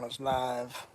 SmackDown is live.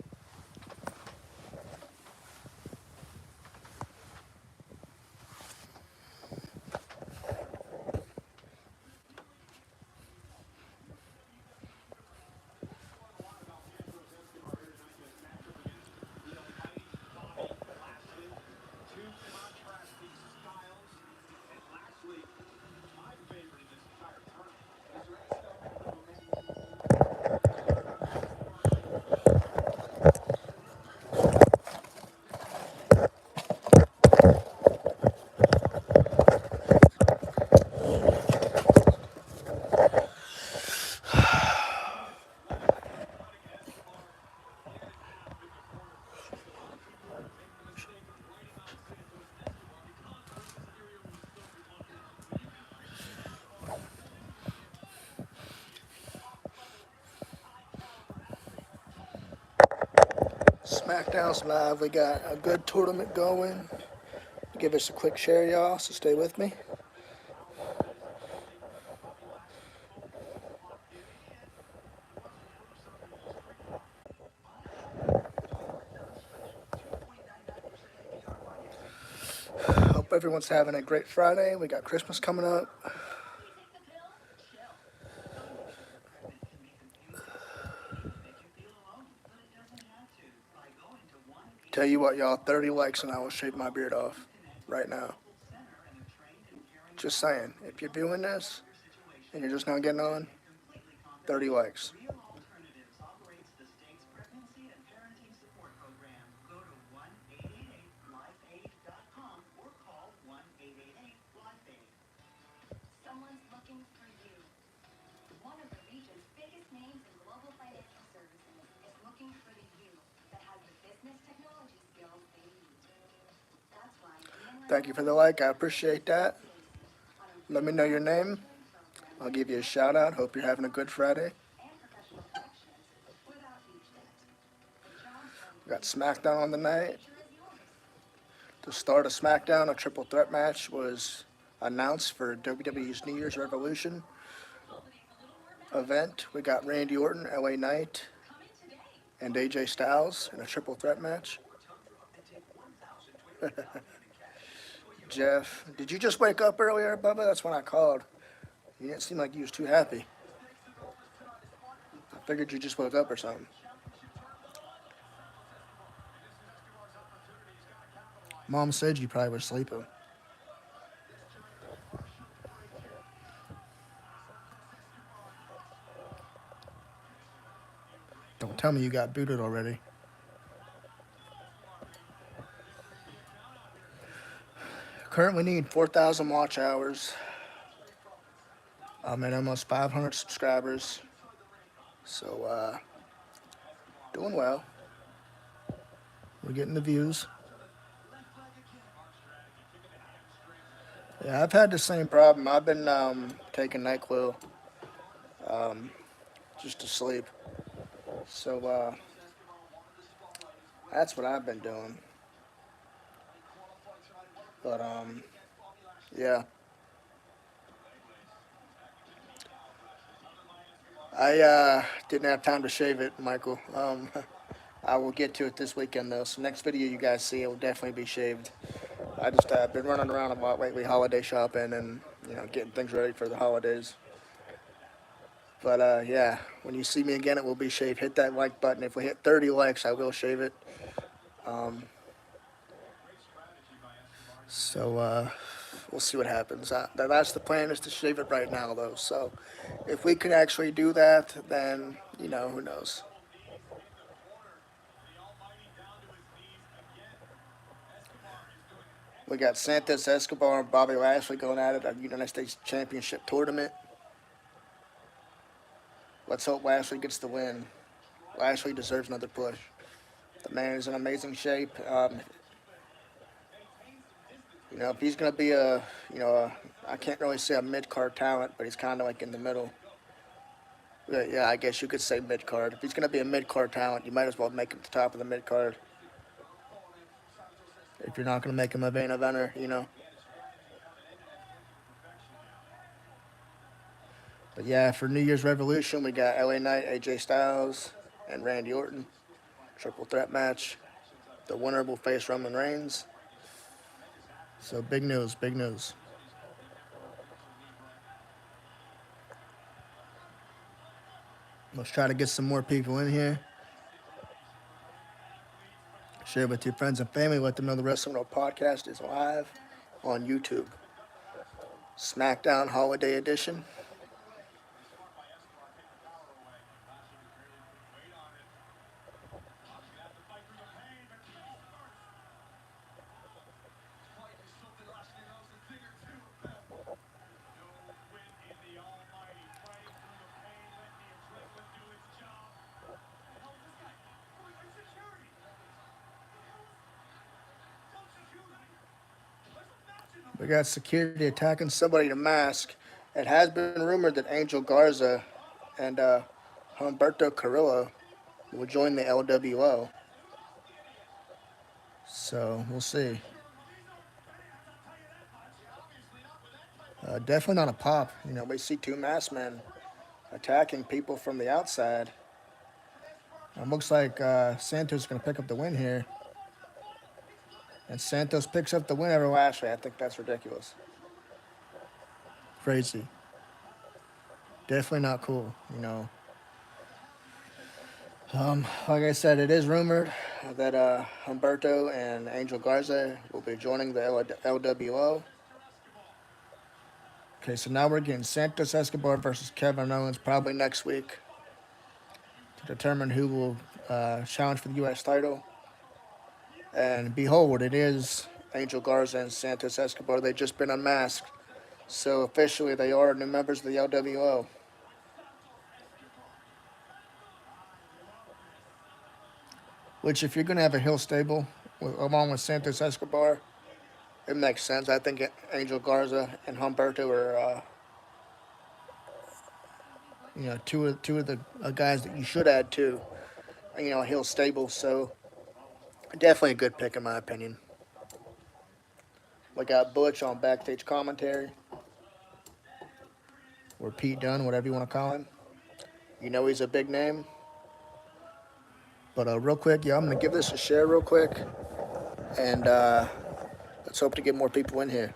SmackDown's live. We got a good tournament going. Give us a quick share, y'all, so stay with me. Hope everyone's having a great Friday. We got Christmas coming up. Tell you what, y'all, 30 likes and I will shave my beard off right now. Just saying, if you're doing this and you're just not getting on, 30 likes. Thank you for the like. I appreciate that. Let me know your name. I'll give you a shout out. Hope you're having a good Friday. We got SmackDown on the night. To start of SmackDown, a triple threat match was announced for WWE's New Year's Revolution event. We got Randy Orton, LA Knight, and AJ Styles in a triple threat match. Jeff, did you just wake up earlier, Bubba? That's when I called. You didn't seem like you was too happy. I figured you just woke up or something. Mom said you probably were sleeping. Don't tell me you got booted already. Currently need 4,000 watch hours. I'm at almost 500 subscribers. So, doing well. We're getting the views. Yeah, I've had the same problem. I've been taking NyQuil just to sleep. So, that's what I've been doing. But, yeah. I didn't have time to shave it, Michael. I will get to it this weekend, though. So next video you guys see, it will definitely be shaved. I just been running around a lot lately, holiday shopping and, getting things ready for the holidays. But, yeah, when you see me again, it will be shaved. Hit that like button. If we hit 30 likes, I will shave it. So, we'll see what happens. That's the plan, is to shave it right now, though. So if we can actually do that, then, who knows. We got Santos Escobar and Bobby Lashley going at it at the United States Championship Tournament. Let's hope Lashley gets the win. Lashley deserves another push. The man is in amazing shape. If he's going to be I can't really say a mid-card talent, but he's kind of like in the middle. Yeah, I guess you could say mid-card. If he's going to be a mid-card talent, you might as well make him the top of the mid-card. If you're not going to make him a main eventer. But yeah, for New Year's Revolution, we got LA Knight, AJ Styles, and Randy Orton. Triple threat match. The winner will face Roman Reigns. So big news, big news. Let's try to get some more people in here. Share with your friends and family. Let them know the Wrestling World Podcast is live on YouTube. SmackDown Holiday Edition. We got security attacking somebody in a mask. It has been rumored that Angel Garza and Humberto Carrillo will join the LWO. So we'll see. Definitely not a pop. We see two masked men attacking people from the outside. Looks like Santos is going to pick up the win here. And Santos picks up the win over Lashley. I think that's ridiculous. Crazy. Definitely not cool. Like I said, it is rumored that Humberto and Angel Garza will be joining the LWO. Okay, so now we're getting Santos Escobar versus Kevin Owens probably next week to determine who will challenge for the U.S. title. And behold, it is Angel Garza and Santos Escobar. They've just been unmasked. So officially, they are new members of the LWO. Which, if you're going to have a heel stable along with Santos Escobar, it makes sense. I think Angel Garza and Humberto are, two of the guys that you should add to, a heel stable. So definitely a good pick in my opinion. We got Butch on backstage commentary, or Pete Dunne, whatever you want to call him. He's a big name. But real quick, I'm going to give this a share real quick. And let's hope to get more people in here.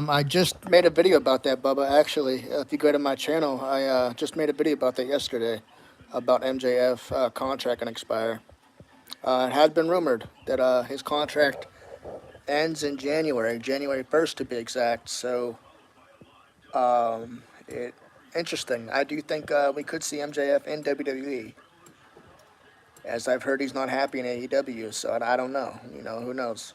I just made a video about that, Bubba. Actually, if you go to my channel, I just made a video about that yesterday, about MJF contract and expire. It has been rumored that his contract ends in January 1st to be exact. So, interesting. I do think we could see MJF in WWE. As I've heard, he's not happy in AEW, so I don't know. Who knows?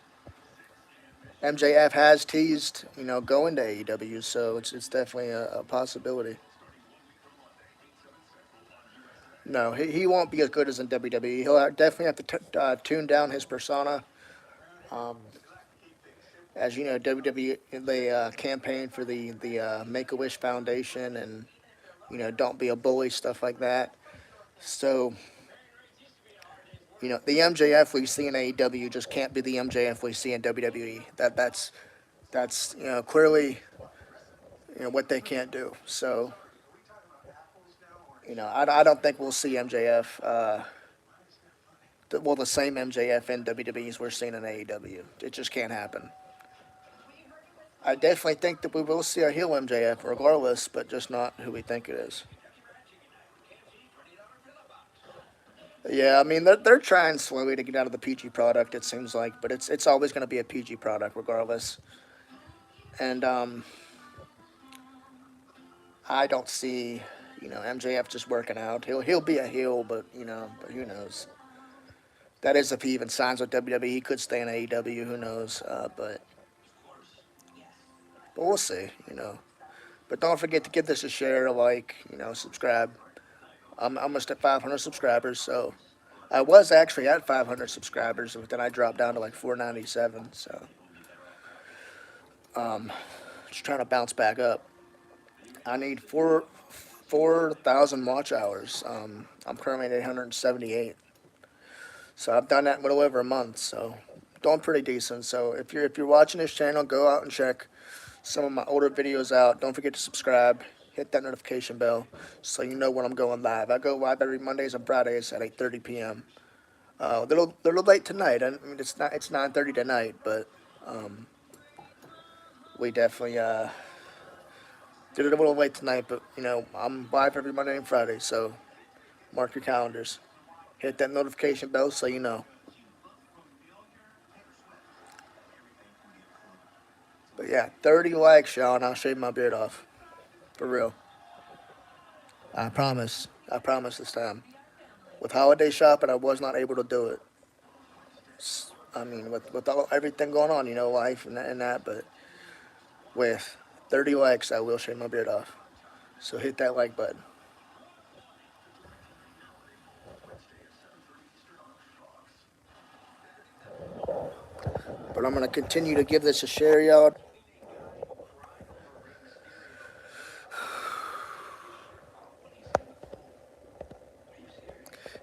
MJF has teased, going to AEW, so it's definitely a possibility. No, he won't be as good as in WWE. He'll definitely have to tune down his persona. As you know, WWE, they campaign for the Make-A-Wish Foundation and, don't be a bully, stuff like that. So, the MJF we see in AEW just can't be the MJF we see in WWE. That's clearly, what they can't do. So, I don't think we'll see MJF, the same MJF in WWE as we're seeing in AEW. It just can't happen. I definitely think that we will see a heel MJF regardless, but just not who we think it is. Yeah, I mean they're trying slowly to get out of the PG product. It seems like, but it's always going to be a PG product regardless. And I don't see MJF just working out. He'll be a heel, but who knows? That is if he even signs with WWE. He could stay in AEW. Who knows? But we'll see. But don't forget to give this a share, a like, subscribe. I'm almost at 500 subscribers, so I was actually at 500 subscribers, but then I dropped down to like 497. So just trying to bounce back up. I need 4,000 watch hours. I'm currently at 878. So I've done that in a little over a month. So doing pretty decent. So if you're watching this channel, go out and check some of my older videos out. Don't forget to subscribe. Hit that notification bell so you know when I'm going live. I go live every Mondays and Fridays at 8:30 p.m. A little late tonight. I mean, it's 9:30 tonight, but we definitely did it a little late tonight. But I'm live every Monday and Friday, so mark your calendars. Hit that notification bell so you know. But yeah, 30 likes, y'all, and I'll shave my beard off. For real. I promise. I promise this time. With holiday shopping, I was not able to do it. I mean, with everything going on, life and that, but with 30 likes, I will shave my beard off. So hit that like button. But I'm going to continue to give this a share, y'all.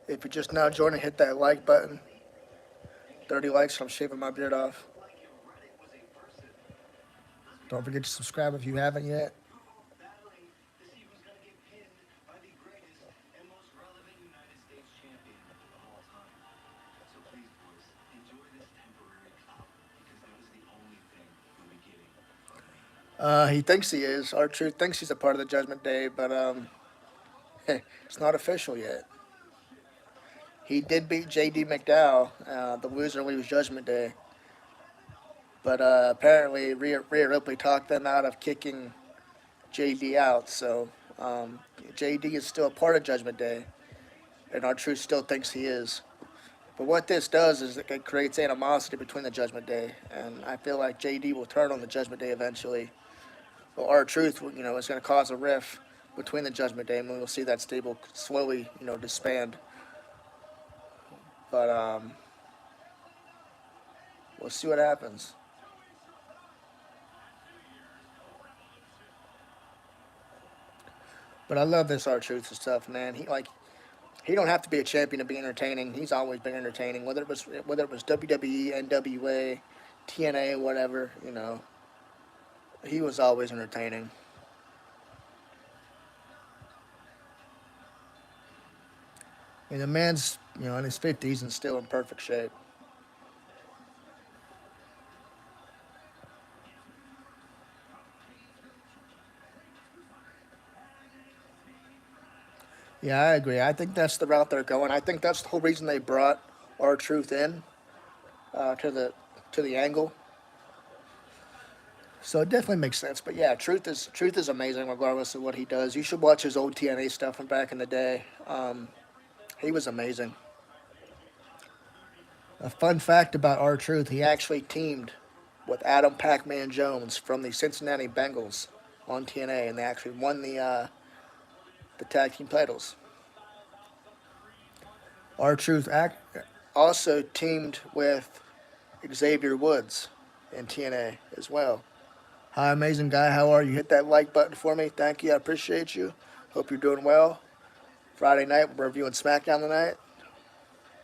If you're just now joining, hit that like button. 30 likes, I'm shaving my beard off. Don't forget to subscribe if you haven't yet. He thinks he is. R-Truth thinks he's a part of the Judgment Day, but it's not official yet. He did beat J.D. McDowell, the loser when he was Judgment Day. But apparently Rhea Ripley talked them out of kicking JD out. So JD is still a part of Judgment Day, and R-Truth still thinks he is. But what this does is it creates animosity between the Judgment Day, and I feel like JD will turn on the Judgment Day eventually. Well, R-Truth, is going to cause a rift between the Judgment Day, and we'll see that stable slowly, disband. But we'll see what happens. But I love this R-Truth stuff, man. He don't have to be a champion to be entertaining. He's always been entertaining, whether it was WWE, NWA, TNA, whatever. He was always entertaining. I mean, the man's in his 50s and still in perfect shape. Yeah, I agree. I think that's the route they're going. I think that's the whole reason they brought R-Truth in to the angle. So it definitely makes sense. But yeah, Truth is amazing regardless of what he does. You should watch his old TNA stuff from back in the day. He was amazing. A fun fact about R-Truth, he actually teamed with Adam Pac-Man Jones from the Cincinnati Bengals on TNA, and they actually won the tag team titles. R-Truth also teamed with Xavier Woods in TNA as well. Hi, amazing guy. How are you? Hit that like button for me. Thank you. I appreciate you. Hope you're doing well. Friday night, we're reviewing SmackDown tonight.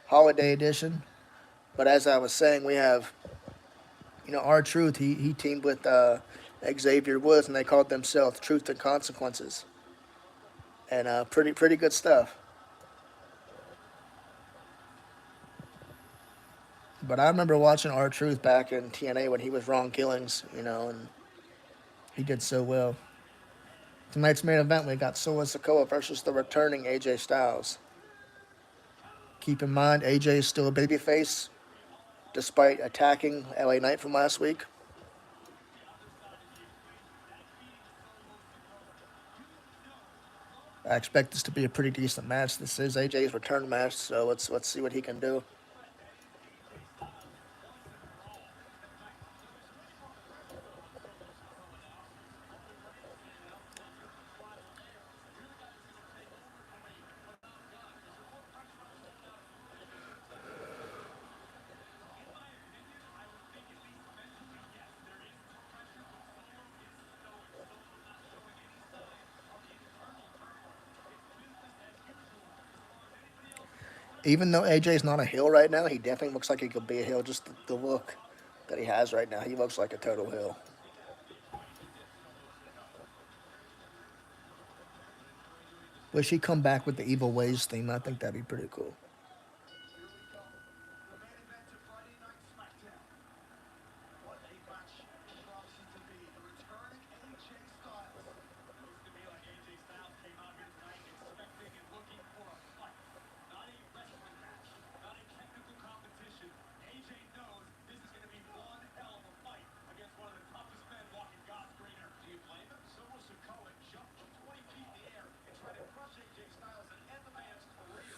Holiday edition. But as I was saying, we have, R-Truth. He teamed with Xavier Woods, and they called themselves Truth and Consequences. And pretty good stuff. But I remember watching R-Truth back in TNA when he was Ron Killings, and he did so well. Tonight's main event, we got Solo Sikoa versus the returning AJ Styles. Keep in mind, AJ is still a babyface, despite attacking LA Knight from last week. I expect this to be a pretty decent match. This is AJ's return match, so let's see what he can do. Even though AJ's not a heel right now, he definitely looks like he could be a heel. Just the look that he has right now, he looks like a total heel. Wish he'd come back with the Evil Ways theme. I think that'd be pretty cool. The main event of Friday Night SmackDown. What a match it promises to be. The return AJ Styles. Looks to me like AJ Styles came out here tonight expecting and looking for a fight. Not a wrestling match. Not a technical competition. AJ knows this is going to be one hell of a fight against one of the toughest men walking God's green earth. Do you blame him? Someone should call it jump from 20 feet in the air and try to crush AJ Styles and end the man's career.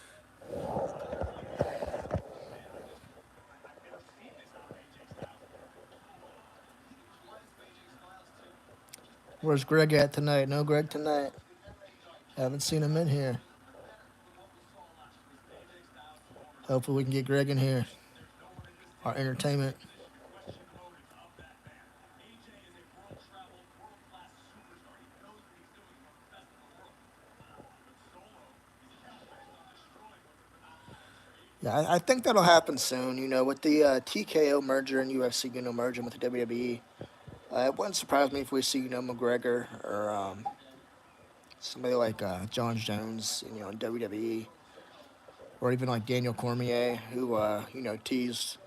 Where's Greg at tonight? No Greg tonight. Haven't seen him in here. Hopefully we can get Greg in here. Our entertainment. Yeah, I think that'll happen soon. You know, with the TKO merger and UFC, merging with the WWE, it wouldn't surprise me if we see, McGregor or somebody like John Jones, in WWE, or even like Daniel Cormier, who, teased,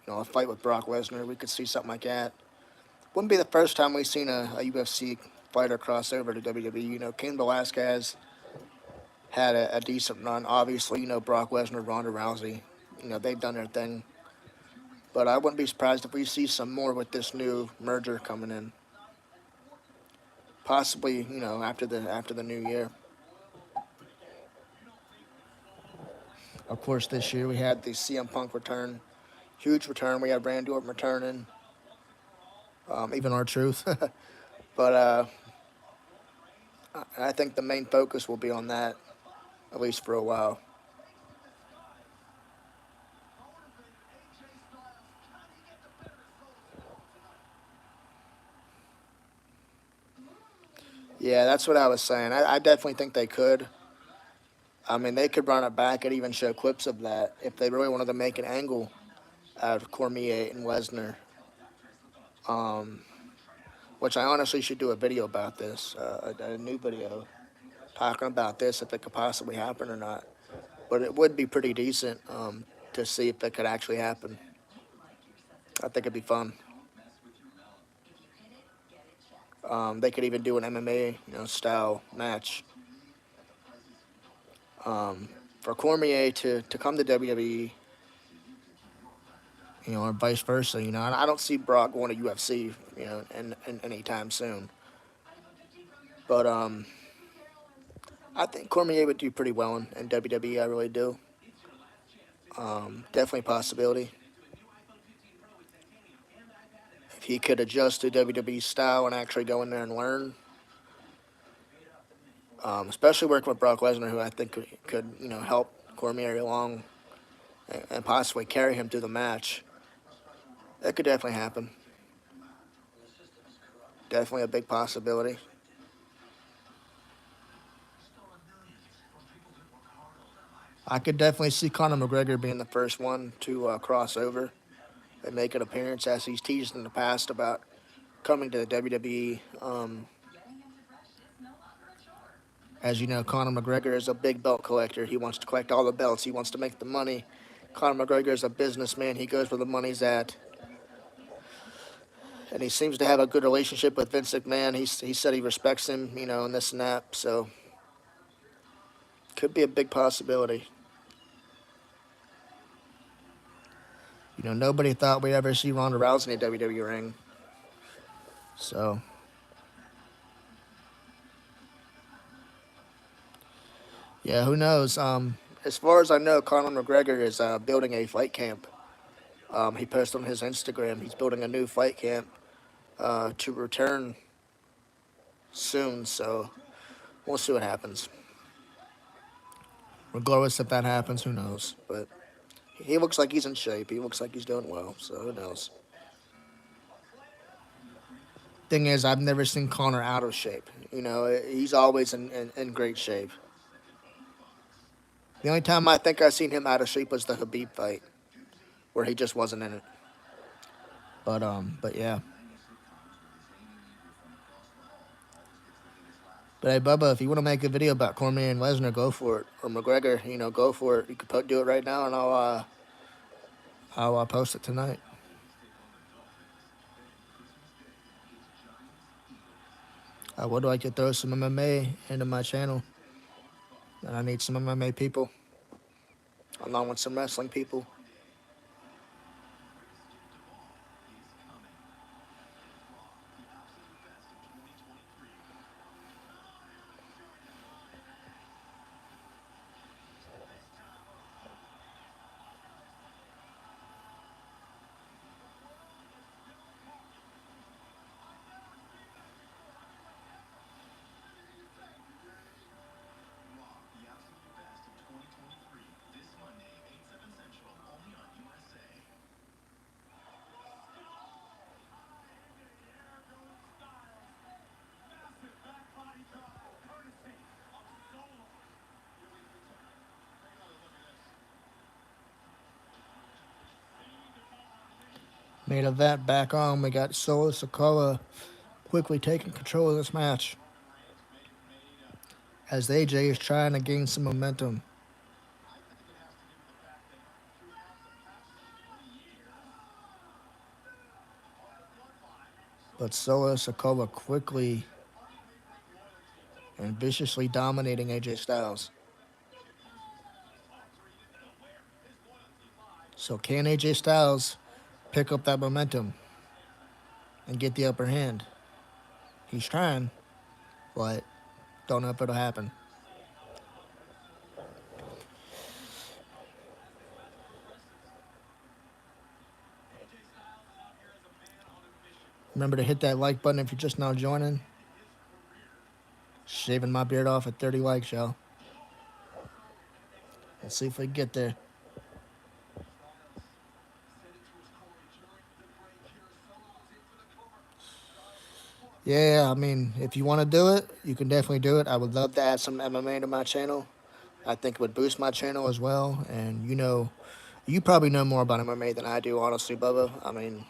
a fight with Brock Lesnar. We could see something like that. Wouldn't be the first time we've seen a UFC fighter cross over to WWE. Cain Velasquez had a decent run. Obviously, Brock Lesnar, Ronda Rousey, they've done their thing. But I wouldn't be surprised if we see some more with this new merger coming in. Possibly, after the new year. Of course, this year we had the CM Punk return, huge return. We had Randy Orton returning, even R-Truth. But I think the main focus will be on that, at least for a while. Yeah, that's what I was saying. I definitely think they could. I mean, they could run it back and even show clips of that if they really wanted to make an angle out of Cormier and Lesnar, which I honestly should do a video about this, a new video talking about this, if it could possibly happen or not. But it would be pretty decent to see if it could actually happen. I think it'd be fun. They could even do an MMA, style match for Cormier to come to WWE, or vice versa. And I don't see Brock going to UFC, in anytime soon. But I think Cormier would do pretty well in WWE. I really do. Definitely a possibility. If he could adjust to WWE style and actually go in there and learn, especially working with Brock Lesnar, who I think could help Cormier along and possibly carry him through the match. That could definitely happen. Definitely a big possibility. I could definitely see Conor McGregor being the first one to cross over and make an appearance, as he's teased in the past about coming to the WWE. As you know, Conor McGregor is a big belt collector. He wants to collect all the belts. He wants to make the money. Conor McGregor is a businessman. He goes where the money's at. And he seems to have a good relationship with Vince McMahon. He said he respects him, and this and that. So, could be a big possibility. Nobody thought we'd ever see Ronda Rousey in a WWE ring. So, yeah, who knows? As far as I know, Conor McGregor is building a fight camp. He posted on his Instagram he's building a new fight camp to return soon. So, we'll see what happens. Regardless if that happens, who knows? But he looks like he's in shape. He looks like he's doing well. So, who knows? Thing is, I've never seen Conor out of shape. He's always in great shape. The only time I think I seen him out of shape was the Habib fight, where he just wasn't in it. But yeah. But hey, Bubba, if you want to make a video about Cormier and Lesnar, go for it. Or McGregor, go for it. You could do it right now, and I'll post it tonight. I would like to throw some MMA into my channel, and I need some MMA people, along with some wrestling people. Main event back on. We got Solo Sikoa quickly taking control of this match as AJ is trying to gain some momentum. But Solo Sikoa quickly and viciously dominating AJ Styles. So can AJ Styles pick up that momentum and get the upper hand? He's trying, but don't know if it'll happen. Remember to hit that like button if you're just now joining. Shaving my beard off at 30 likes, y'all. Let's see if we can get there. Yeah, I mean, if you want to do it, you can definitely do it. I would love to add some MMA to my channel. I think it would boost my channel as well. And you probably know more about MMA than I do, honestly, Bubba. I mean,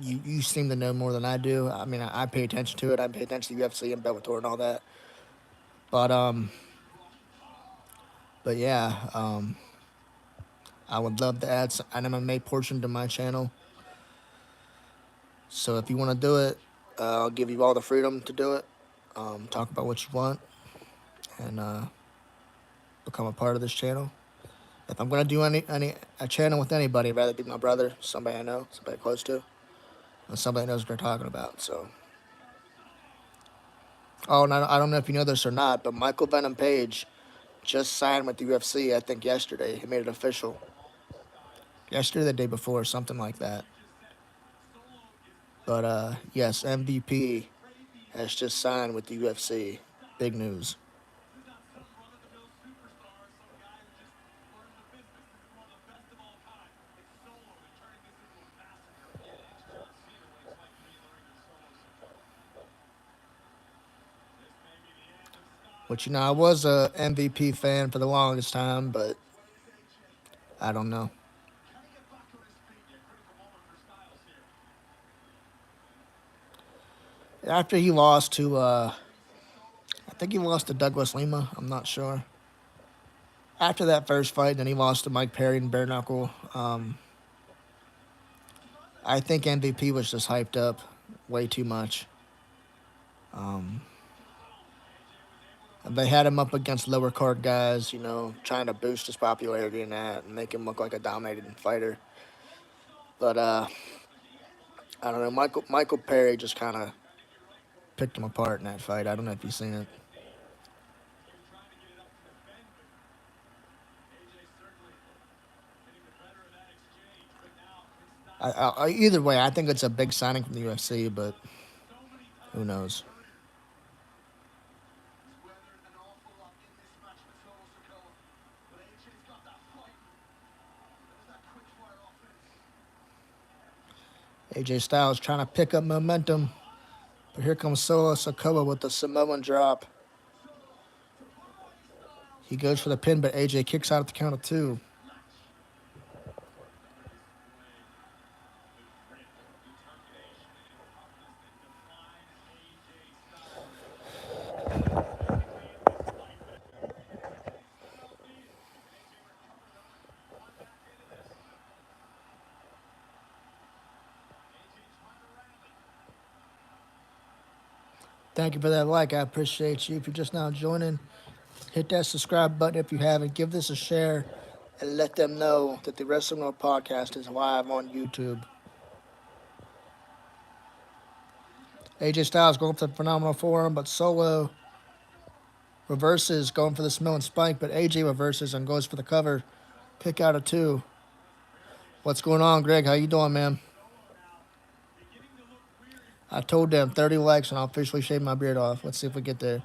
you seem to know more than I do. I mean, I pay attention to it. I pay attention to UFC and Bellator and all that. But but yeah, I would love to add an MMA portion to my channel. So if you want to do it, I'll give you all the freedom to do it. Talk about what you want, and become a part of this channel. If I'm gonna do a channel with anybody, I'd rather be my brother, somebody I know, somebody close to, and somebody knows what they're talking about. So, oh, and I don't know if you know this or not, but Michael Venom Page just signed with the UFC. I think yesterday he made it official. Yesterday, the day before, something like that. But yes, MVP has just signed with the UFC. Big news. Which I was a MVP fan for the longest time, but I don't know. After he lost to, I think he lost to Douglas Lima. I'm not sure. After that first fight, then he lost to Mike Perry and Bare Knuckle. I think MVP was just hyped up way too much. They had him up against lower card guys, trying to boost his popularity and that and make him look like a dominating fighter. But I don't know. Michael Perry just kind of picked him apart in that fight. I don't know if you've seen it. Either way, I think it's a big signing from the UFC, but who knows? AJ Styles trying to pick up momentum, but here comes Solo Sikoa with the Samoan drop. He goes for the pin, but AJ kicks out at the count of 2. Thank you for that like. I appreciate you. If you're just now joining, hit that subscribe button if you haven't. Give this a share and let them know that the Wrestling World Podcast is live on YouTube. AJ Styles going for the phenomenal forearm, but Solo reverses, going for the smelling spike, but AJ reverses and goes for the cover. Kick out of 2. What's going on, Greg? How you doing, man? I told them 30 likes and I'll officially shave my beard off. Let's see if we get there.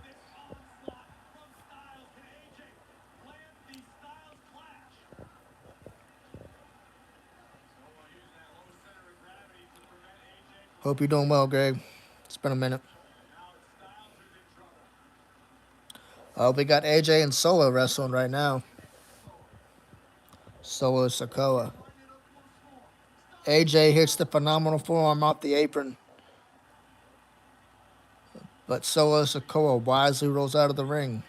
Hope you're doing well, Greg. It's been a minute. We got AJ and Solo wrestling right now. Solo Sikoa. AJ hits the phenomenal forearm off the apron, but Solo Sikoa wisely rolls out of the ring.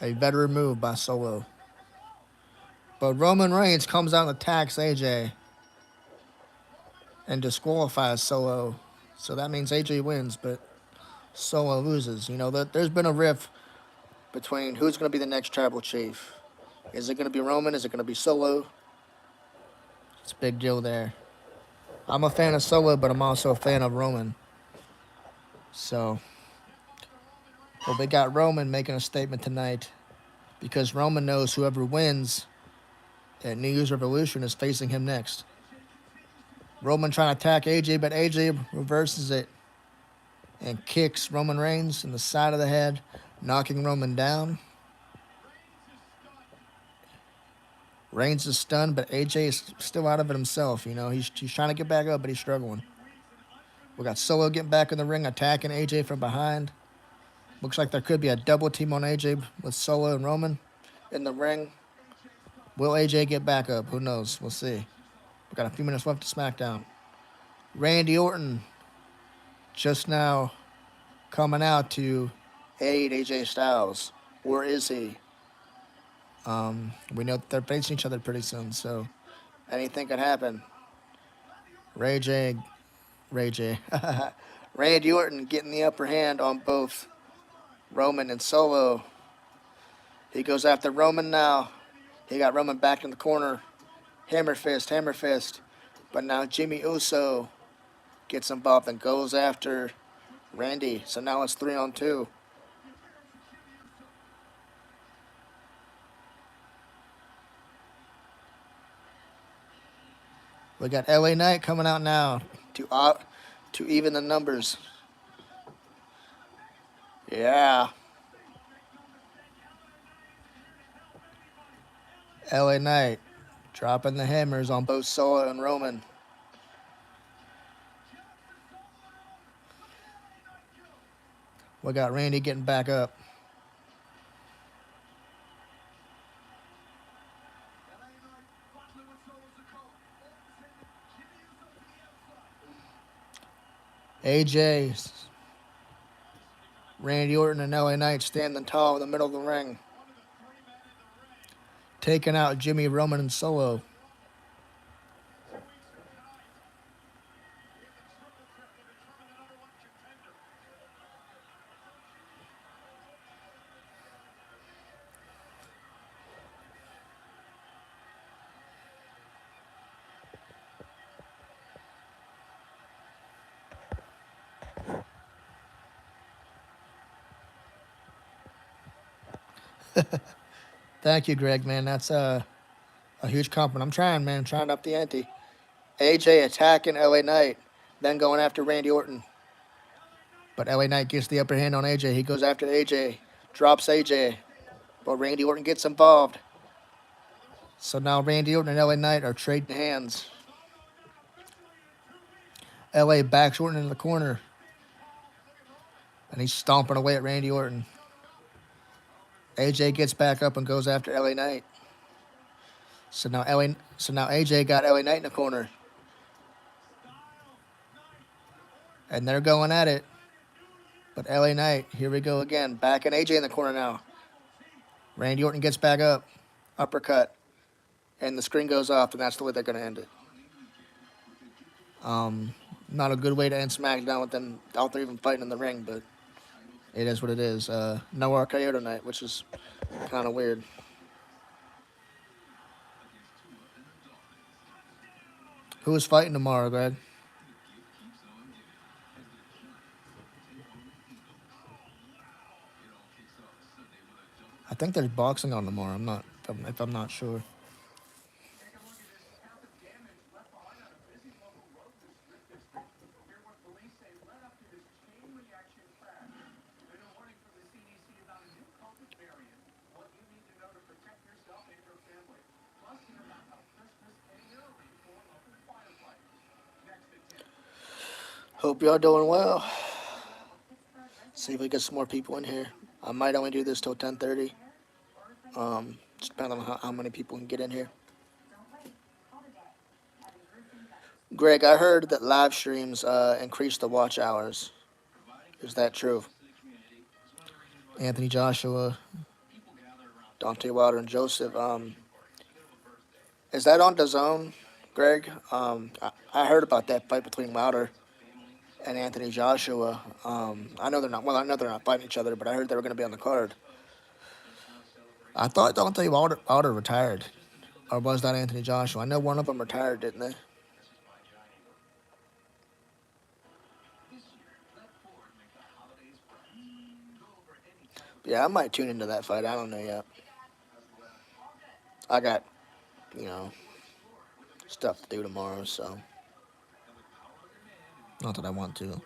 A better move by Solo. But Roman Reigns comes out and attacks AJ and disqualifies Solo. So that means AJ wins, but Solo loses. You know, there's been a rift between who's going to be the next tribal chief. Is it going to be Roman? Is it going to be Solo? It's a big deal there. I'm a fan of Solo, but I'm also a fan of Roman. So, well, we got Roman making a statement tonight because Roman knows whoever wins at New Year's Revolution is facing him next. Roman trying to attack AJ, but AJ reverses it and kicks Roman Reigns in the side of the head, knocking Roman down. Reigns is stunned, but AJ is still out of it himself. You know, he's trying to get back up, but he's struggling. We got Solo getting back in the ring, attacking AJ from behind. Looks like there could be a double team on AJ with Solo and Roman in the ring. Will AJ get back up? Who knows? We'll see. We got a few minutes left to SmackDown. Randy Orton just now coming out to aid AJ Styles. Where is he? We know that they're facing each other pretty soon, so anything could happen. Randy Orton getting the upper hand on both Roman and Solo. He goes after Roman now. He got Roman back in the corner. Hammer fist. But now Jimmy Uso gets involved and goes after Randy. So now it's 3-on-2. We got LA Knight coming out now to even the numbers. Yeah. LA Knight dropping the hammers on both Solo and Roman. We got Randy getting back up. AJ, Randy Orton, and LA Knight standing tall in the middle of the ring, taking out Jimmy, Roman, and Solo. Thank you, Greg, man. That's a huge compliment. I'm trying, man. I'm trying to up the ante. AJ attacking LA Knight, then going after Randy Orton. But LA Knight gets the upper hand on AJ. He goes after AJ, drops AJ. But Randy Orton gets involved. So now Randy Orton and LA Knight are trading hands. LA backs Orton in the corner. And he's stomping away at Randy Orton. AJ gets back up and goes after LA Knight. So now AJ got LA Knight in the corner, and they're going at it. But LA Knight, here we go again, back in AJ in the corner now. Randy Orton gets back up, uppercut, and the screen goes off, and that's the way they're going to end it. Not a good way to end SmackDown with them all three of them fighting in the ring, but it is what it is. No RKO tonight, which is kind of weird. Who is fighting tomorrow, Greg? I think there's boxing on tomorrow. I'm not if I'm not sure. Take a look at this count of damage left behind on a busy local road district. Hear what police say led up to this chain reaction crash. Been a warning from the CDC about a new COVID variant. What you need to know to protect yourself and your family. Plus, hear about how Christmas can be early for local firefighters. Next at 10. Hope y'all doing well. See if we get some more people in here. I might only do this till 10:30. Just depending on how many people can get in here. Greg, I heard that live streams increase the watch hours. Is that true? Anthony Joshua, Dante Wilder, and Joseph. Is that on DAZN, Greg? I heard about that fight between Wilder and Anthony Joshua. I know they're not. Well, I know they're not fighting each other, but I heard they were going to be on the card. I thought Dante Wilder retired, or was that Anthony Joshua? I know one of them retired, didn't they? Yeah, I might tune into that fight. I don't know yet. I got, you know, stuff to do tomorrow, so not that I want to.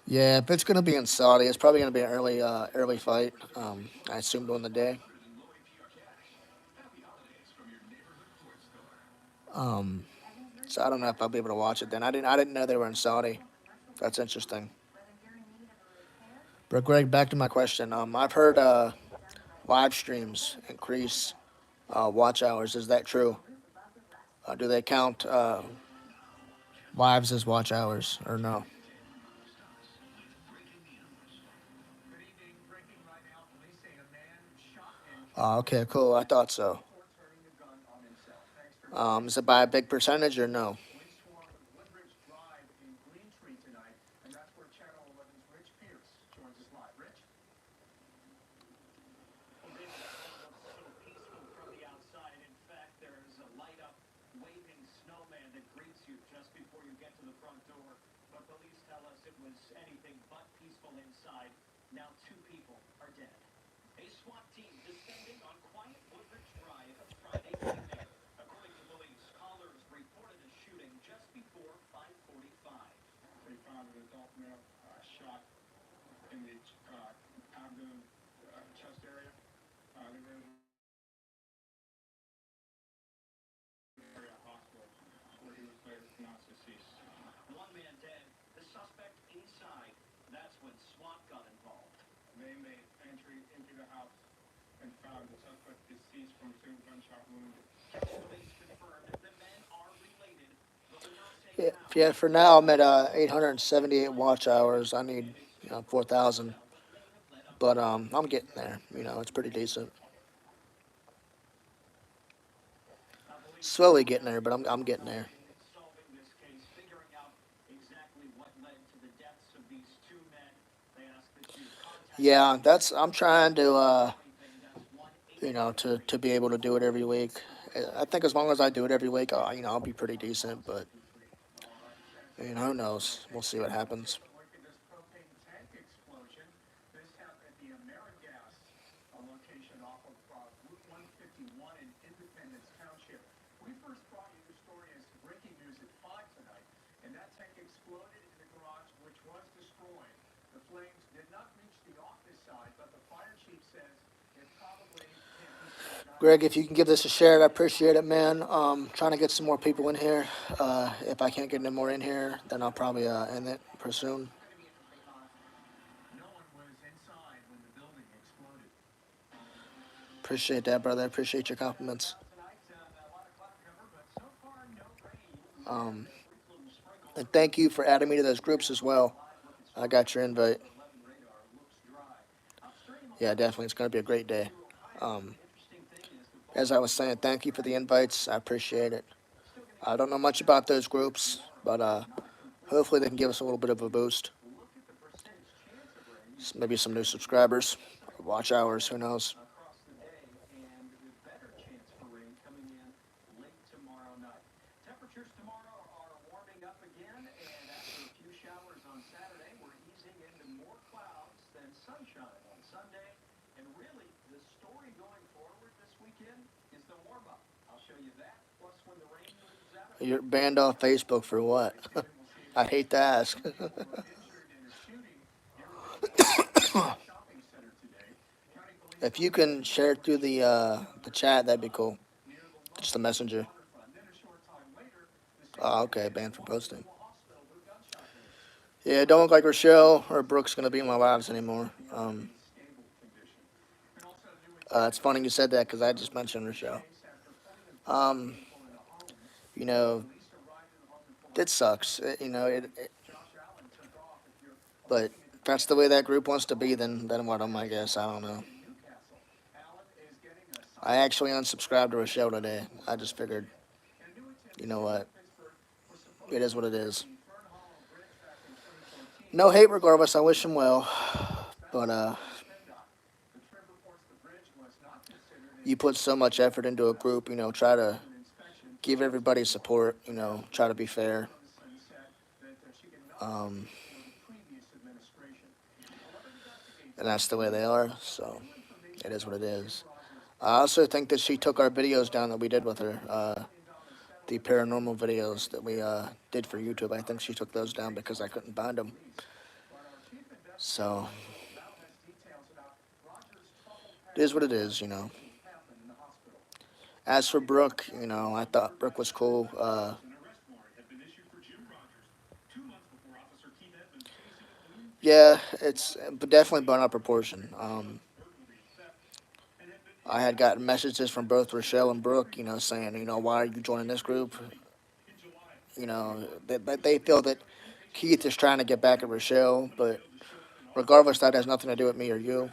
Yeah, if it's gonna be in Saudi, it's probably gonna be an early fight. I assume during the day. So I don't know if I'll be able to watch it then. I didn't know they were in Saudi. That's interesting. But Greg, back to my question. I've heard live streams increase watch hours. Is that true? Do they count lives as watch hours or no? Good evening. Breaking right now. Police say a man shot and Okay, cool. I thought so. before turning the gun on himself. Thanks for Is it by a big percentage or no? police swarm Woodbridge Drive in Green Tree tonight, and that's where Channel 11's Rich Pierce joins us live. Rich? Well, David, everything looks so peaceful from the outside. In fact, there's a light up, waving snowman that greets you just before you get to the front door. But police tell us it was anything but peaceful inside. Now 2 people are dead. A SWAT team descending on quiet Woodbridge Drive Friday evening. According to police, callers reported a shooting just before 5:45. They found an adult male shot in the abdomen, chest area. They were in the area hospital where he was later pronounced deceased. 1 man dead. The suspect inside. That's when SWAT got involved. They made entry into the house and found the suspect deceased from 2 gunshot wounds. Police confirmed the men are related, but will not say Yeah, how. yeah. For now, I'm at 878 watch hours. I need 4,000, but I'm getting there. It's pretty decent. Slowly getting there, but I'm getting there. Solving this case, figuring out exactly what led to the deaths of these 2 men. They ask that you contact Yeah, I'm trying to everything. That's 1-800. to be able to do it every week. I think as long as I do it every week, I'll be pretty decent. But who knows? We'll see what happens. Look at this propane tank explosion. This happened at the AmeriGas, a location off of Route 151 in Independence Township. We first brought you the story as breaking news at 5 tonight, and that tank exploded in the garage, which was destroyed. The flames did not reach the office side, but the fire chief says it probably can't be stopped. Greg, if you can give this a share, I appreciate it, man. Trying to get some more people in here. If I can't get any more in here, then I'll probably end it pretty soon. Appreciate that, brother. I appreciate your compliments. Um, and thank you for adding me to those groups as well. I got your invite. Yeah, definitely. It's going to be a great day. Um, as I was saying, thank you for the invites. I appreciate it. I don't know much about those groups, but hopefully they can give us a little bit of a boost. Maybe some new subscribers, watch hours, who knows. Temperatures tomorrow are warming up again, and after a few showers on Saturday, we're easing into more clouds than sunshine on Sunday. And really, the story going forward this weekend is the warm-up. I'll show you that. Plus, when the rain moves out of You're banned off Facebook for what? I hate to ask. injured in a shooting near a shopping center today. County police If you can share it through the chat, that'd be cool. near the Just a messenger. waterfront. Then a short time later, the Oh, okay, banned from posting. hospital with gunshot wounds. Yeah, it don't look like Rochelle or Brooke's gonna be in my lives anymore. Stable condition. And also new It's funny you said that because I just mentioned Rochelle. Um, you know, it sucks. But if that's the way that group wants to be, then what am I guess? I don't know. I actually unsubscribed to Rochelle today. I just figured, you know what? It is what it is. No hate regardless. I wish him well. But you put so much effort into a group, try to give everybody support, try to be fair. Um, and that's the way they are, so it is what it is. I also think that she took our videos down that we did with her, the paranormal videos that we did for YouTube. I think she took those down because I couldn't find them. So it is what it is, As for Brooke, I thought Brooke was cool. Yeah, it's but definitely blown out of proportion. I had gotten messages from both Rochelle and Brooke, saying, why are you joining this group? They feel that Keith is trying to get back at Rochelle, but regardless, that has nothing to do with me or you.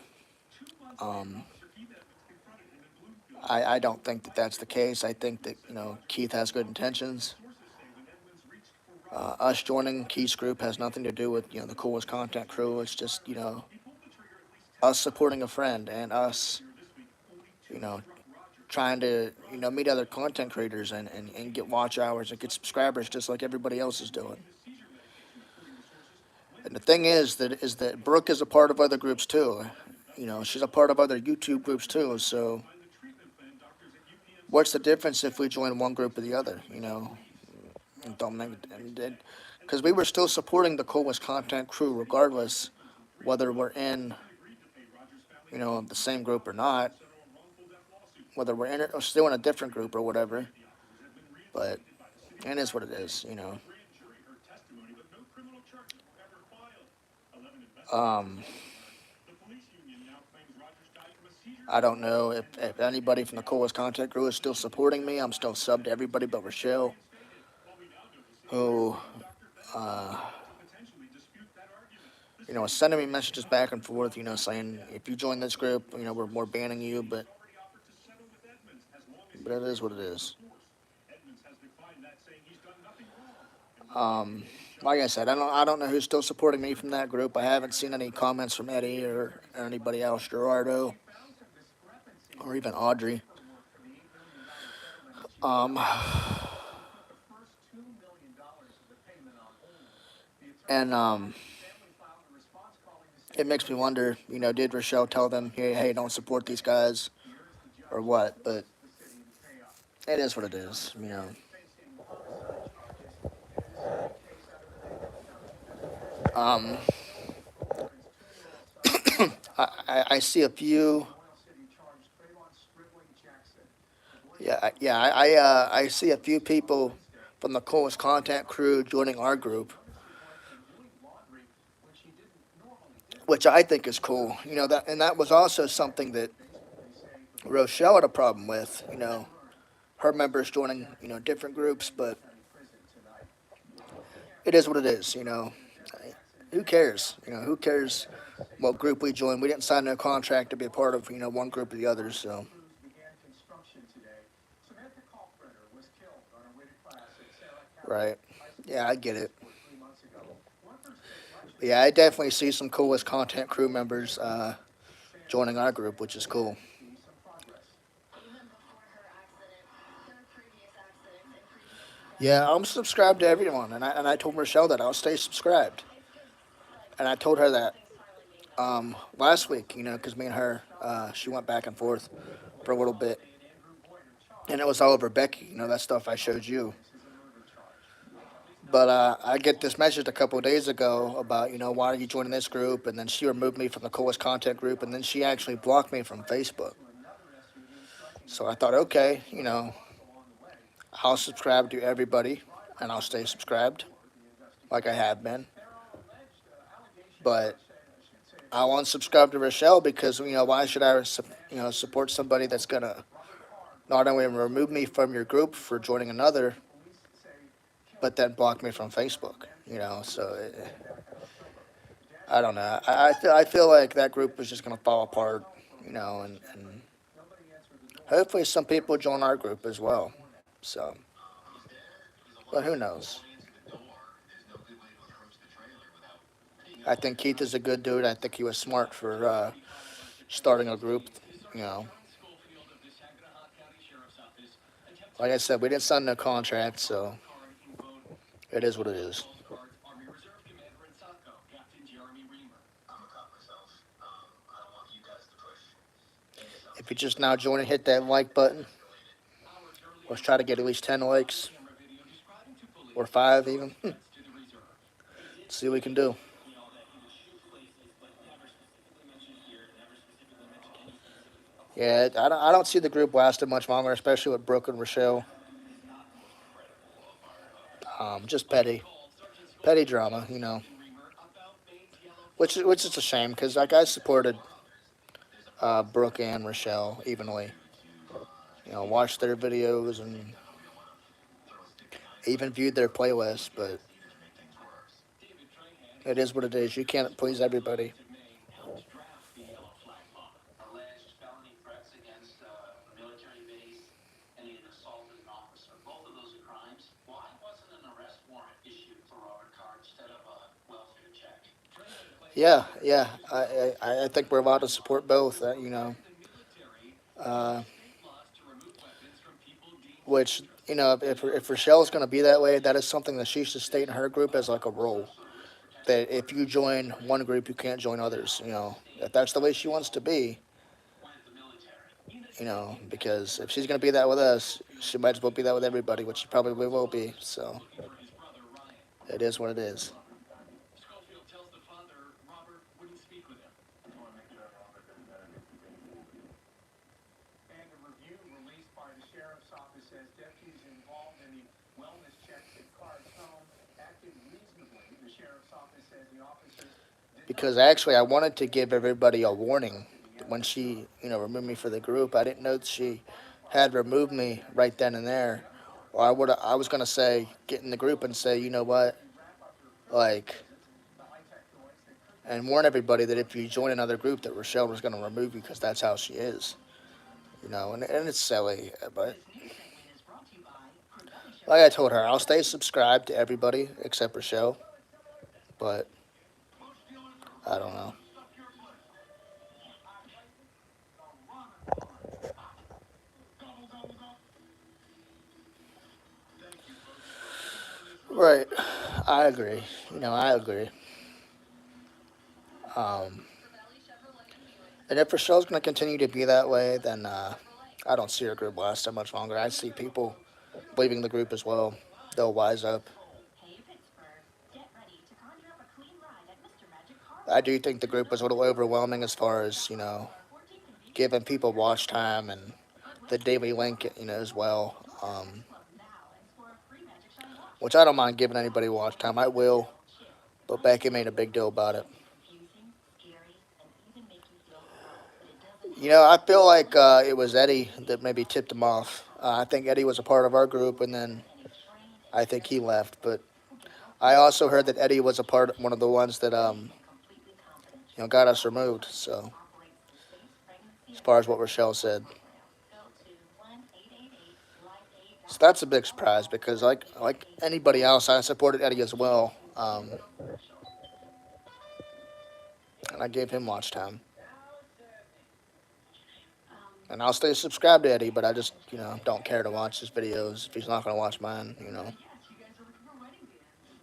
I don't think that that's the case. I think that, Keith has good intentions. Us joining Keith's group has nothing to do with, the coolest content crew. It's just, us supporting a friend and us, you know, trying to, meet other content creators and get watch hours and get subscribers just like everybody else is doing. And the thing is that Brooke is a part of other groups too. She's a part of other YouTube groups too. So what's the difference if we join one group or the other? Because we were still supporting the coolest content crew regardless, whether we're in, the same group or not, whether we're in it or still in a different group or whatever. But it is what it is. Um, I don't know if anybody from the coolest content crew is still supporting me. I'm still subbed to everybody but Rochelle, who, is sending me messages back and forth, saying if you join this group, we're banning you, but it is what it is. Like I said, I don't know who's still supporting me from that group. I haven't seen any comments from Eddie or anybody else, Gerardo, or even Audrey. And it makes me wonder, did Rochelle tell them, hey, don't support these guys, or what? But it is what it is. Um, I see a few. I see a few people from the coolest content crew joining our group, which I think is cool. And that was also something that Rochelle had a problem with, her members joining, different groups, but it is what it is, Who cares? Who cares what group we join? We didn't sign no contract to be a part of, one group or the other, so. began construction today. Samantha Kalkbrenner was killed on her way to class at Sarah County Right. High School Yeah, I get it. 3 months ago. Workers take much But yeah, I definitely see some coolest content crew members joining our group, which is cool. see some progress. Even before her accident, her previous accidents and previous Yeah, I'm subscribed to everyone, and I told Michelle that I'll stay subscribed, and I told her that last week, because me and her, she went back and forth for a little bit, and it was all over Becky, that stuff I showed you. But I get this message a couple of days ago about, why are you joining this group? And then she removed me from the coolest content group, and then she actually blocked me from Facebook. So I thought, okay, I'll subscribe to everybody, and I'll stay subscribed, like I have been. But I'll unsubscribe to Rochelle because, why should I, support somebody that's gonna not only remove me from your group for joining another, but then block me from Facebook. So I don't know. I feel like that group is just gonna fall apart. And hopefully some people join our group as well. So, but who knows? I think Keith is a good dude. I think he was smart for starting a group. You know, like I said, we didn't sign no contract, so it is what it is. If you're just now joining, hit that like button. Let's try to get at least 10 likes or 5 even. See what we can do. Yeah, I don't see the group lasting much longer, especially with Brooke and Rochelle. Just petty drama, which is a shame because like I supported Brooke and Rochelle evenly. Watched their videos and even viewed their playlists, but it is what it is. You can't please everybody. Alleged felony threats against a military base and he assaulted an officer. Both of those are crimes. Why wasn't an arrest warrant issued for Robert Carr instead of a welfare check? Yeah. I think we're allowed to support both. Uh, which if Rochelle's going to be that way, that is something that she should state in her group as like a rule. That if you join one group, you can't join others. If that's the way she wants to be, because if she's going to be that with us, she might as well be that with everybody, which she probably will be. So it is what it is. Schofield tells the father Robert wouldn't speak with him. And a review released by the sheriff's office says deputies involved in the wellness checks at Carr's home acted reasonably. The sheriff's office says the officers Because actually, I wanted to give everybody a warning when she, removed me for the group. I didn't know that she had removed me right then and there. Or I was gonna say, get in the group and say, you know what, like, and warn everybody that if you join another group, that Rochelle was gonna remove you because that's how she is. And it's silly, but like I told her, I'll stay subscribed to everybody except Rochelle. But I don't know. Right. I agree. I agree. Um, and if Rochelle's going to continue to be that way, then I don't see her group last that much longer. I see people leaving the group as well. They'll wise up. I do think the group was a little overwhelming as far as, giving people watch time and the daily link, as well. Which I don't mind giving anybody watch time. I will. But Becky made a big deal about it. I feel like it was Eddie that maybe tipped him off. I think Eddie was a part of our group, and then I think he left. But I also heard that Eddie was a part, one of the ones that got us removed. So as far as what Rochelle said, so that's a big surprise because like anybody else, I supported Eddie as well, and I gave him watch time. And I'll stay subscribed to Eddie, but I just don't care to watch his videos if he's not going to watch mine. Yes, you guys are looking for wedding bands.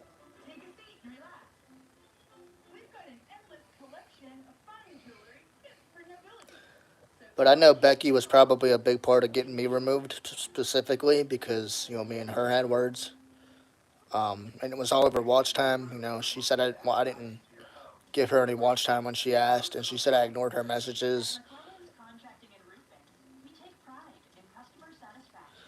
Take a seat and relax. We've got an endless collection of fine jewelry fit for nobility. So But I know Becky was probably a big part of getting me removed specifically because me and her had words, and it was all over watch time. She said I didn't give her any watch time when she asked, and she said I ignored her messages. McClellan's Contracting and Roofing. We take pride in customer satisfaction.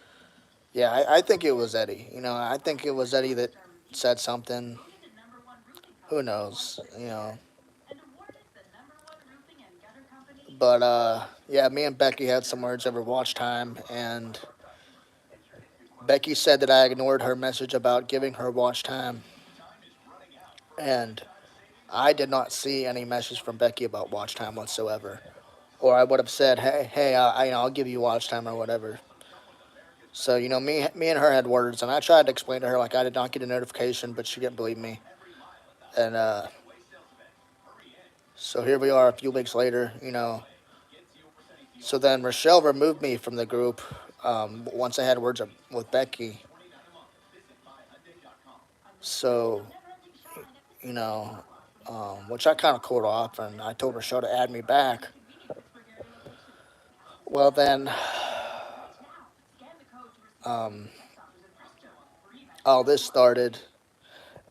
Yeah, I think it was Eddie. I think it was Eddie that said something. Voted the #1 roofing Who company knows? and awarded the #1 roofing and gutter company. But yeah, me and Becky had some words over watch time, and Becky said that I ignored her message about giving her watch time, and I did not see any message from Becky about watch time whatsoever. Or I would have said, hey, I'll give you watch time or whatever. So me and her had words, and I tried to explain to her like I did not get a notification, but she didn't believe me. And so here we are a few weeks later. So then Rochelle removed me from the group once I had words with Becky. So you know, which I kind of cooled off, and I told Rochelle to add me back. Well, then um, all this started,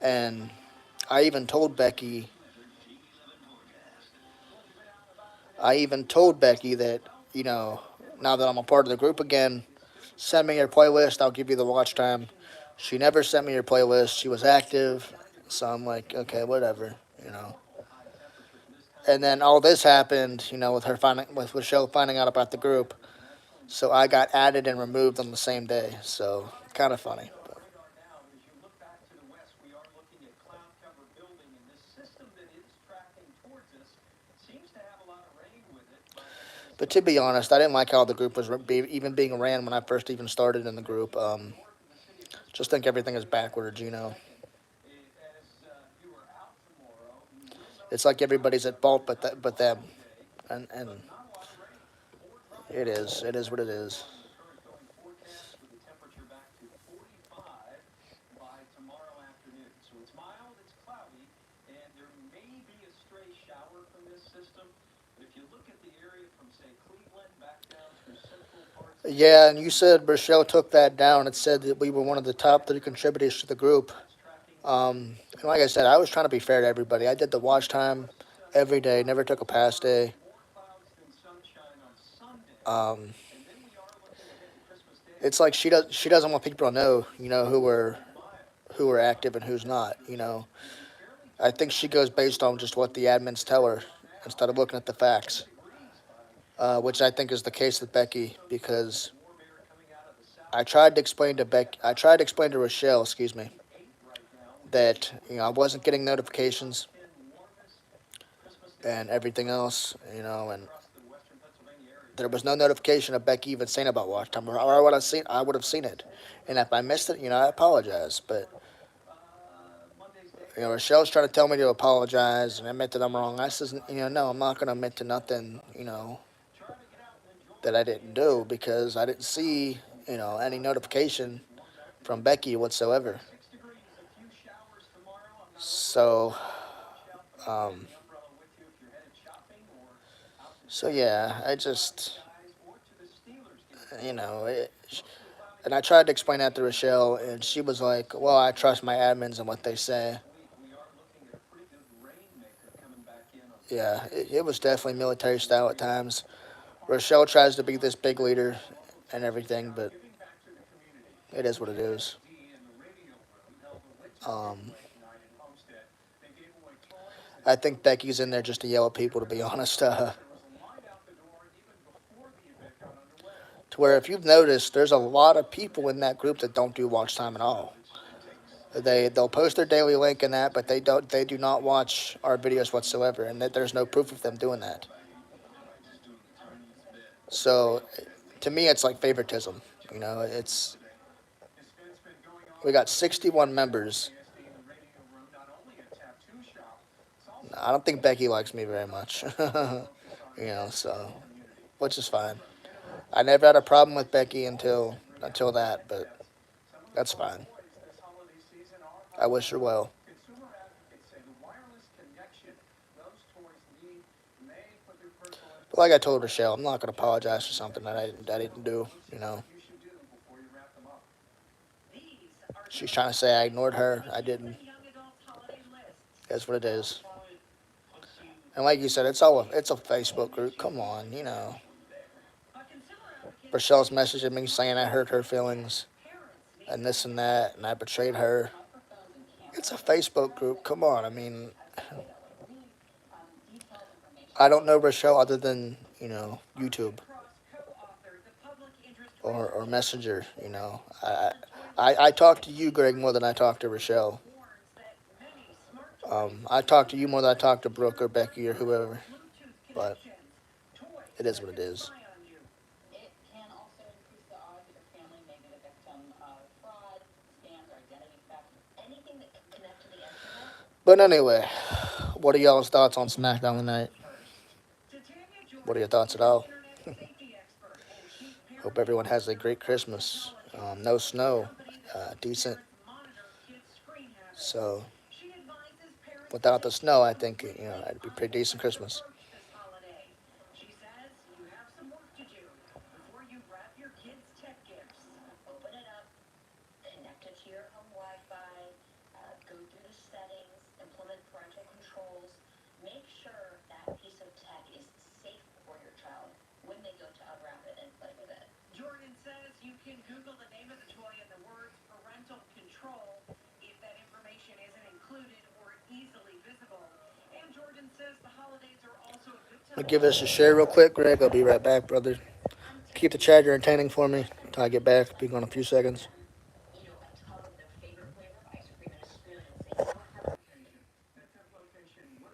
and I even told Becky. I even told Becky that you know now that I'm a part of the group again, send me your playlist. I'll give you the watch time. She never sent me her playlist. She was active, so I'm like, okay, whatever. And then all this happened, with her finding with Rochelle finding out about the group. So I got added and removed on the same day. So kind of funny. But, Radar now, as you look back to the west, we are looking at cloud cover building, and this system that is tracking towards us seems to have a lot of rain with it. but to be honest, I didn't like how the group was even being ran when I first even started in the group. Just think everything is backwards. As you are out tomorrow, you will It's like everybody's at fault, but them, and not a lot of rain or dry. it is what it is. Current going forecast with the temperature back to 45 by tomorrow afternoon. So it's mild, it's cloudy, and there may be a stray shower from this system. But if you look at the area from, say, Cleveland back down through central parts of Yeah, and you said Rochelle took that down. It said that we were one of the top three contributors to the group. that's tracking And like I said, I was trying to be fair to everybody. I did the watch time every day, never took a pass day. more clouds than sunshine on Sunday. Um, And then we are looking ahead to Christmas Day. it's like she doesn't want people to know, Mile. who are active and who's not. I think she goes based on just what the admins tell her instead of looking at the facts, which I think is the case with Becky because Warm air coming out of the south. I tried to explain to Rochelle, excuse me, 8 right now. that I wasn't getting notifications 10 warmest Christmas Day and everything else, and across the western Pennsylvania area. there was no notification of Becky even saying about watch time, or I would have seen it, and if I missed it, I apologize. But Monday's day. Rochelle's trying to tell me to apologize and admit that I'm wrong. I says, no, I'm not gonna admit to nothing, Try to get out and enjoy that I didn't do because I didn't see, any notification from Becky whatsoever. 6 degrees. A few showers tomorrow. I'm not So, watch out. um, Take an umbrella with you if you're headed shopping or out to so yeah, I just, guys or to the Steelers game. it, and I tried to explain that to Rochelle, and she was like, "Well, I trust my admins and what they say." We are looking at a pretty good rainmaker coming back in on Yeah, it was definitely military style at times. Rochelle tries to be this big leader and everything, but giving back to the community. it is what it is. D in the radio room held a winter Um, late night in Homestead. They gave away toys. I think Becky's in there just to yell at people, to be honest. There was a line out the door, even To where if you've noticed, there's a lot of people in that group that don't do watch time at all. They'll post their daily link and that, but they do not watch our videos whatsoever, and that there's no proof of them doing that. So, to me, it's like favoritism. You know, it's we got 61 members. I don't think Becky likes me very much. You know, so which is fine. I never had a problem with Becky until that, but that's fine. I wish her well. But like I told Rochelle, I'm not gonna apologize for something that I didn't do. You know, she's trying to say I ignored her. I didn't. That's what it is. And like you said, it's a Facebook group. Come on, you know. Rochelle's messaging me saying I hurt her feelings and this and that, and I betrayed her. It's a Facebook group. Come on. I mean, I don't know Rochelle other than, you know, YouTube or Messenger. You know, I talk to you, Greg, more than I talk to Rochelle. I talk to you more than I talk to Brooke or Becky or whoever. But it is what it is. It can also increase the odds that your family may be the victim of fraud, scams, or identity theft. Anything that can connect to the internet. But anyway, what are y'all's thoughts on SmackDown tonight? What are your thoughts at all? Hope everyone has a great Christmas. No snow, decent. So, without the snow, I think it'd be a pretty decent Christmas. Open it up, connect it to your home Wi-Fi, go through the settings, implement parental controls. Make sure that piece of tech is safe for your child when they go to unwrap it and play with it. Jordan says you can Google the name of the toy and the words parental control if that information isn't included or easily visible. And Jordan says the holidays are also a good time. I'll give this a share real quick, Greg. I'll be right back, brother. Keep the chat entertaining for me until I get back. Be gone a few seconds. You know, a ton of their favorite flavor of ice cream and experiencing more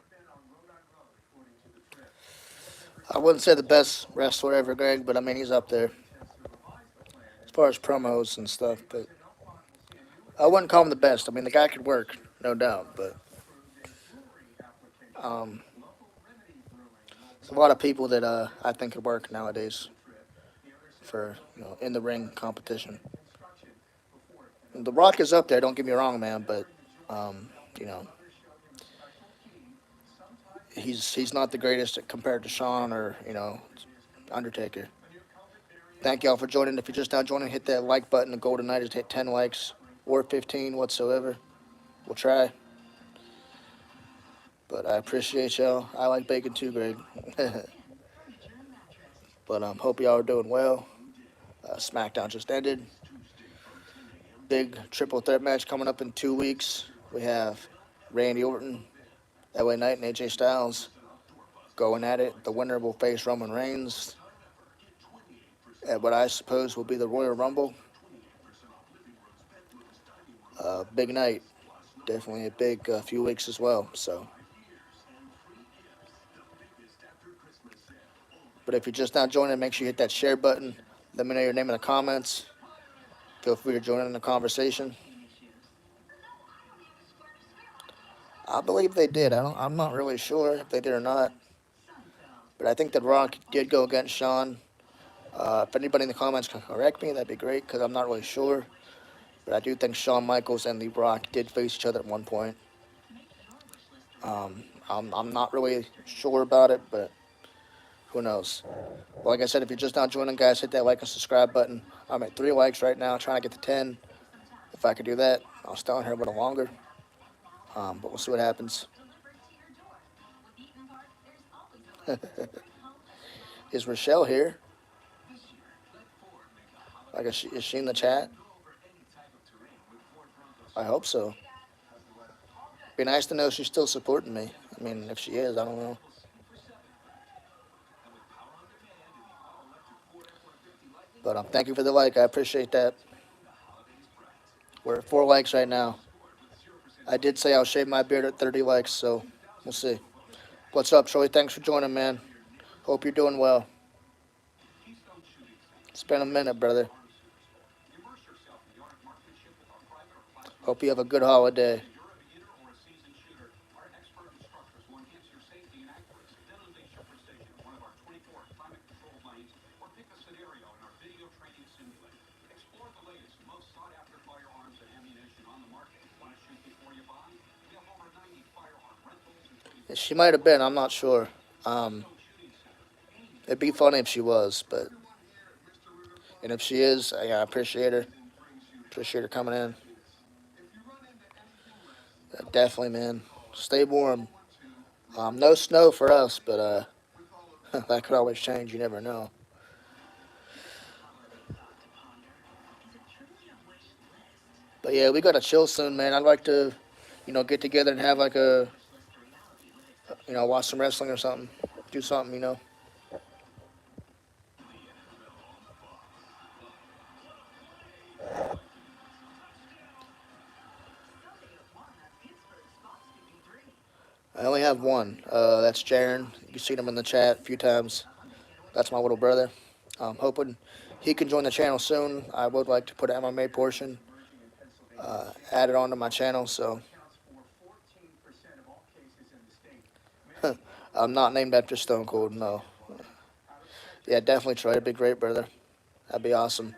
I wouldn't say the best wrestler ever, Greg, but I mean, he's up there as far as promos and stuff. But I wouldn't call him the best. I mean, the guy could work, no doubt. But there's a lot of people that I think could work nowadays for in the ring competition. And The Rock is up there. Don't get me wrong, man, but you know, he's not the greatest compared to Shawn or Undertaker. Thank y'all for joining. If you're just now joining, hit that like button. The goal tonight is to hit 10 likes or 15 whatsoever. We'll try. But I appreciate y'all. I like bacon too, Greg. But hope y'all are doing well. SmackDown just ended. Big triple threat match coming up in 2 weeks. We have Randy Orton, LA Knight, and AJ Styles going at it. The winner will face Roman Reigns at what I suppose will be the Royal Rumble. Big night. Definitely a big few weeks as well. So, but if you're just now joining, make sure you hit that share button. Let me know your name in the comments. Feel free to join in the conversation. I believe they did. I'm not really sure if they did or not. But I think that Rock did go against Shawn. If anybody in the comments can correct me, that'd be great because I'm not really sure. But I do think Shawn Michaels and The Rock did face each other at one point. I'm not really sure about it, but who knows? Well, like I said, if you're just now joining, guys, hit that like and subscribe button. I'm at 3 likes right now, trying to get to 10. If I could do that, I'll stay on here a little longer. But we'll see what happens. Is Rochelle here? Like, is she in the chat? I hope so. Be nice to know she's still supporting me. I mean, if she is, I don't know. But thank you for the like. I appreciate that. We're at 4 likes right now. I did say I'll shave my beard at 30 likes, so we'll see. What's up, Troy? Thanks for joining, man. Hope you're doing well. It's been a minute, brother. Hope you have a good holiday. She might have been. I'm not sure. Um, it'd be funny if she was, but and if she is, yeah, I appreciate her. Appreciate her coming in. Definitely, man. Stay warm. No snow for us, but that could always change. You never know. But yeah, we gotta chill soon, man. I'd like to, get together and have like watch some wrestling or something. Do something, I only have one. That's Jaron. You've seen him in the chat a few times. That's my little brother. Hoping he can join the channel soon. I would like to put an MMA portion added onto my channel, so I'm not named after Stone Cold, no. Yeah, definitely try. It'd be great, brother. That'd be awesome.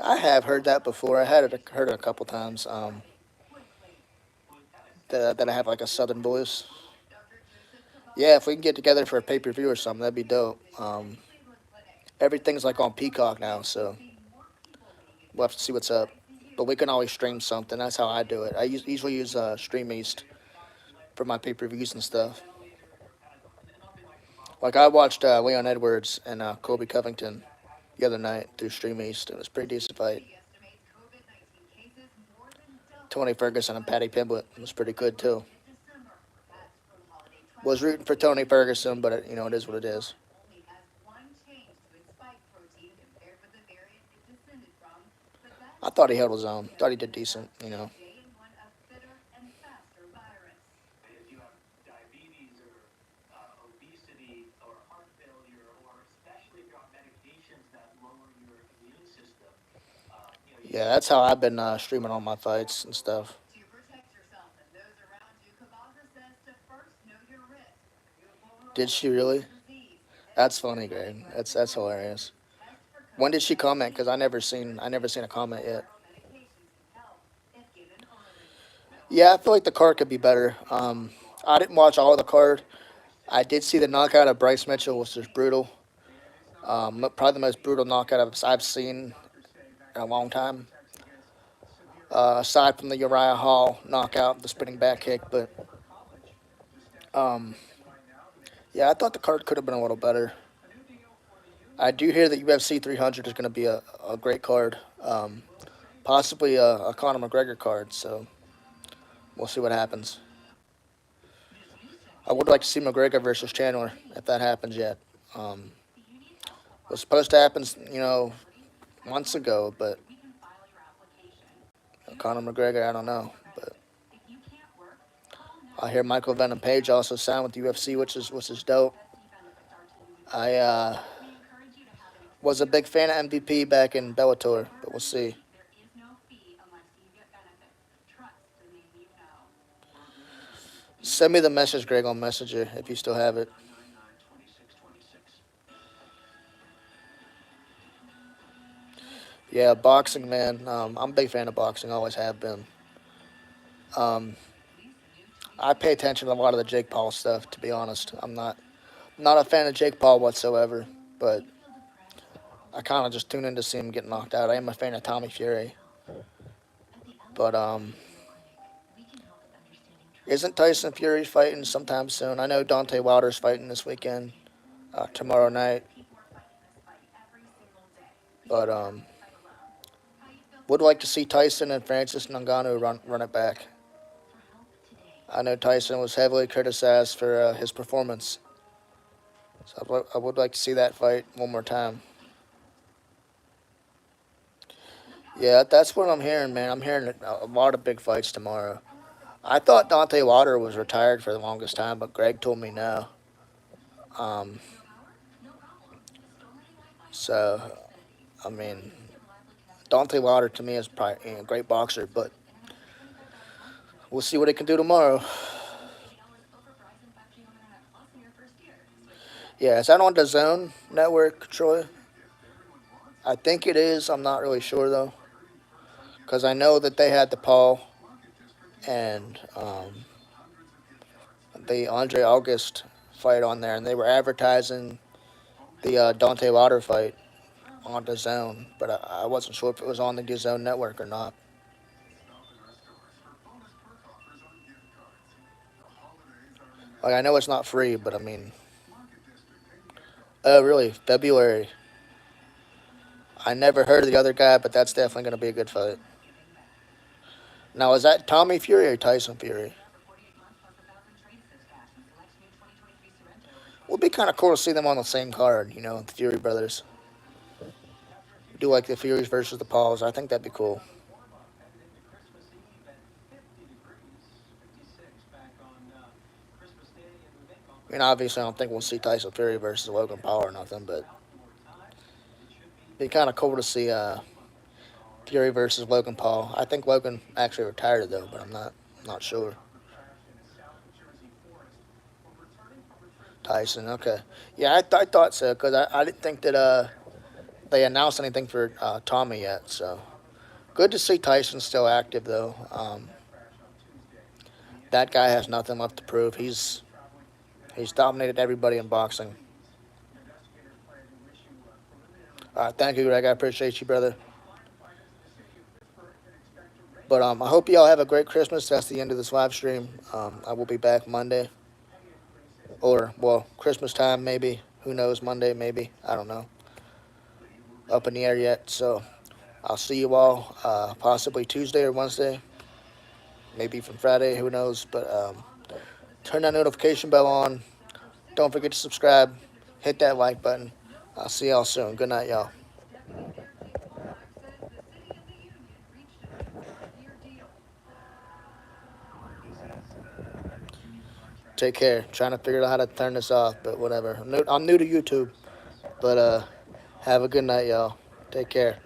I have heard that before. I heard it a couple times. That I have like a southern voice. Yeah, if we can get together for a pay-per-view or something, that'd be dope. Everything's like on Peacock now, so we'll have to see what's up. But we can always stream something. That's how I do it. I usually use Stream East for my pay-per-views and stuff. Like I watched Leon Edwards and Colby Covington the other night through Stream East. It was a pretty decent fight. Tony Ferguson and Patty Pimblett was pretty good too. Was rooting for Tony Ferguson, but it is what it is. I thought he held his own. Thought he did decent. Yeah, that's how I've been streaming all my fights and stuff. Did she really? That's funny, Greg. That's hilarious. When did she comment? Because I never seen a comment yet. Yeah, I feel like the card could be better. I didn't watch all of the card. I did see the knockout of Bryce Mitchell, which was brutal. Probably the most brutal knockout I've seen in a long time. Aside from the Uriah Hall knockout, the spinning back kick, but um, yeah, I thought the card could have been a little better. I do hear that UFC 300 is going to be a great card, possibly a Conor McGregor card. So we'll see what happens. I would like to see McGregor versus Chandler if that happens yet. It was supposed to happen, months ago, but Conor McGregor, I don't know. But I hear Michael Venom Page also signed with the UFC, which is dope. I was a big fan of MVP back in Bellator, but we'll see. Send me the message, Greg, on Messenger if you still have it. Yeah, boxing, man. I'm a big fan of boxing. Always have been. Um, I pay attention to a lot of the Jake Paul stuff. To be honest, I'm not a fan of Jake Paul whatsoever. But I kind of just tune in to see him get knocked out. I am a fan of Tommy Fury. But isn't Tyson Fury fighting sometime soon? I know Deontay Wilder's fighting this weekend, tomorrow night. But would like to see Tyson and Francis Ngannou run it back. I know Tyson was heavily criticized for his performance. So I would like to see that fight one more time. Yeah, that's what I'm hearing, man. I'm hearing a lot of big fights tomorrow. I thought Dante Water was retired for the longest time, but Greg told me no. Um, so, I mean, Dante Water to me is probably a great boxer, but we'll see what he can do tomorrow. Yeah, is that on the Zone Network, Troy? I think it is. I'm not really sure though, because I know that they had the Paul and the Andre August fight on there, and they were advertising the Dante Water fight on the Zone, but I wasn't sure if it was on the Zone Network or not. Like I know it's not free, but I mean, oh really? February. I never heard of the other guy, but that's definitely going to be a good fight. Now, is that Tommy Fury or Tyson Fury? Would be kind of cool to see them on the same card, the Fury brothers. Do like the Furies versus the Pauls. I think that'd be cool. I mean, obviously, I don't think we'll see Tyson Fury versus Logan Paul or nothing, but it'd be kind of cool to see Fury versus Logan Paul. I think Logan actually retired though, but I'm not sure. Tyson, okay, yeah, I thought so because I didn't think that they announced anything for Tommy yet. So good to see Tyson still active though. That guy has nothing left to prove. He's dominated everybody in boxing. Thank you, Greg. I appreciate you, brother. But I hope y'all have a great Christmas. That's the end of this live stream. I will be back Monday, or well, Christmas time maybe. Who knows? Monday maybe. I don't know. Up in the air yet. So I'll see you all possibly Tuesday or Wednesday, maybe from Friday. Who knows? But turn that notification bell on. Don't forget to subscribe. Hit that like button. I'll see y'all soon. Good night, y'all. Take care. Trying to figure out how to turn this off, but whatever. I'm new to YouTube, but have a good night, y'all. Take care.